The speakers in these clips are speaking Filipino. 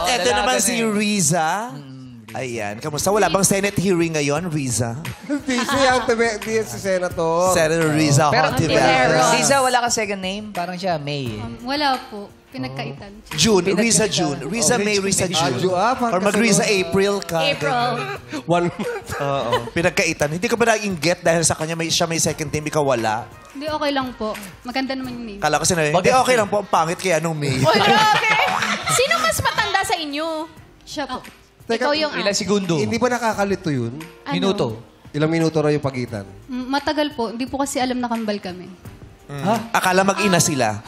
eto naman si Riza. Ayan, kamusta? Wala bang Senate hearing ngayon, Riza? Hindi siya si Senator. Senator Riza Pero Hontiveros. Riza, wala ka second name? Parang siya, May. Wala po. Pinagkaitan. June, Riza June. Riza May, Riza June. Or mag-Riza April ka. April. One. Oo, pinagkaitan. Hindi ka ba naging get dahil sa kanya siya may second name, ikaw wala? Hindi, okay lang po. Maganda naman yung name. Kala ko sinabi, hindi okay lang po, ang pangit kaya nung May. Oh, grabe! Sino mas matanda sa inyo? Siya po. Ikaw yung... Ilang segundo? Hindi ba nakakalito yun? Ano? Minuto? Ilang minuto raw yung pagitan? Matagal po. Hindi po kasi alam na kambal kami. Akala mag-ina sila.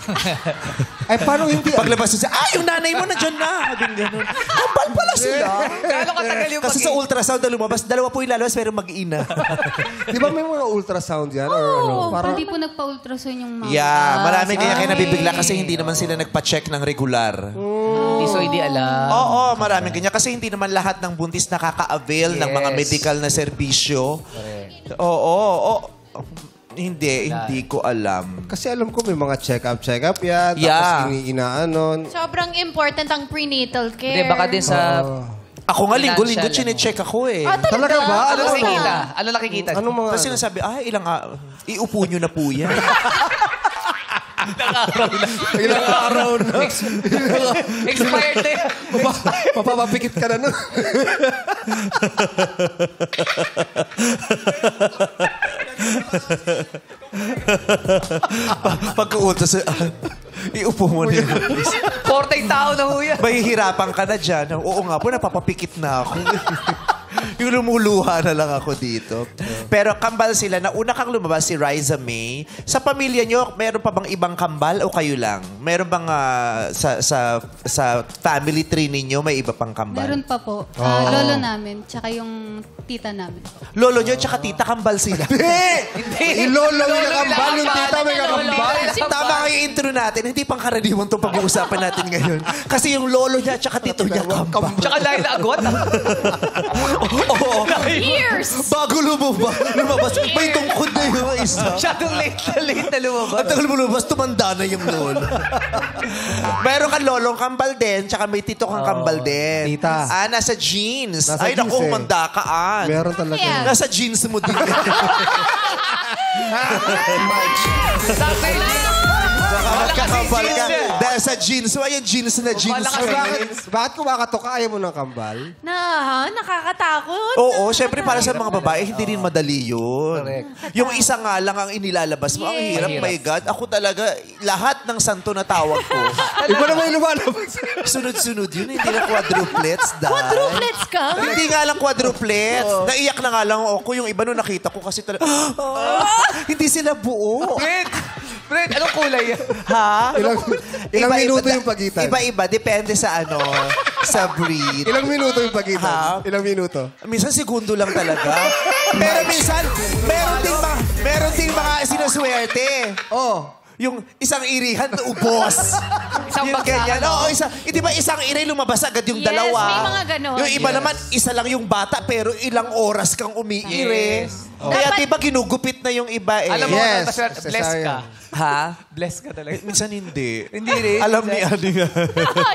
Ay, paano hindi? Paglabas siya, yung nanay mo nandiyan na. Ganun, ganun. Kambal pala sila. Kalo katagal yung Kasi sa ultrasound na lumabas, dalawa po yung lalabas pero mag-ina. Di ba may mga ultrasound yan? Or ano? Parang... Hindi po nagpa-ultrasound yung mama. Yeah, marami kaya nabibigla kasi hindi naman sila nagpa-check ng regular. Hindi, so hindi alam. Oo, maraming ganyan. Kasi hindi naman lahat ng buntis nakaka-avail ng mga medical na serbisyo. Oo. Hindi ko alam. Kasi alam ko may mga check-up yan. Yeah. Tapos iniinaanon. Sobrang important ang prenatal care. Hindi, baka din sa... Ako nga, linggo-linggo, Financial, chinecheck ako eh. Talaga ba? Ano nakikita? Ano nakikita? Anong mga... Kasi sinasabi, iupo nyo na po yan. Ilang araw na. Expired na. Mapapapikit ka na nun. Pagka-utos, iupo mo na yun. 40 tao na ho yan. Mahihirapan ka na dyan. Oo nga po, napapapikit na ako. Yung lumuluha na lang ako dito. Pero kambal sila. Nauna kang lumabas si Riza May. Sa pamilya nyo, meron pa bang ibang kambal o kayo lang? Meron bang sa family tree ninyo may iba pang kambal? Meron pa po. Lolo namin, tsaka yung tita namin. Lolo nyo tsaka tita kambal sila. Hindi! Ilolo yung nakambal, yung tita may nakambal. Tama nga yung intro natin. Hindi pang karaniwan itong pag-uusapan natin ngayon. Kasi yung lolo niya tsaka tito niya kambal. Tsaka dahil na agot. Oo. Years! Bago lumabas, may tungkod na yung isa. Masyadong late na lumabas. Ang tagal mo lumabas, tumanda na yung lolo. Meron kang lolong kambal din, tsaka may tito kang kambal din. Tita. Nasa jeans. Nasa Ay, jeans naku, eh. humanda ka, Meron talaga. Yeah. Nasa jeans mo din. Baka magkakambal ka. Dahil sa jeans mo, yung jeans na jeans. Bakit kumakatok ka? Ayaw mo ng kambal? Nakakatakot. Oo, syempre para sa mga babae, hindi rin madali yun. Correct. Yung isa nga lang ang inilalabas mo, ang hirap, my God. Ako talaga, lahat ng santo na tawag ko, Iba naman yung lumalabas. sunod-sunod yun, hindi na quadruplets. Quadruplets ka? Hindi nga lang quadruplets. Naiyak na nga lang ako. Yung iba nung nakita ko kasi talaga, hindi sila buo. Fred, anong kulay yan? Ha? Ilang minuto yung pagitan? Iba-iba, depende sa sa breed. Ilang minuto yung pagitan? Ha? Ilang minuto? Minsan segundo lang talaga. Pero minsan, meron ding mga sinuswerte. Oh. Yung isang irihan, ubos. Isang Yung bagsakan, ganyan. Oo, di ba isang iray lumabas agad yung Yes, dalawa? may mga ganon. Yung iba naman, isa lang yung bata, pero ilang oras kang umiire. Yes. Kaya Dapat- di ba ginugupit na yung iba eh? Alam mo, Yes, bless ka. Ha? Bless ka talaga. Minsan hindi. Hindi rin. Alam ni ano yan.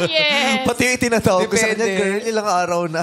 Yes. Pati yung itinatawag ko sa kanya, Depende. girl, ilang araw na.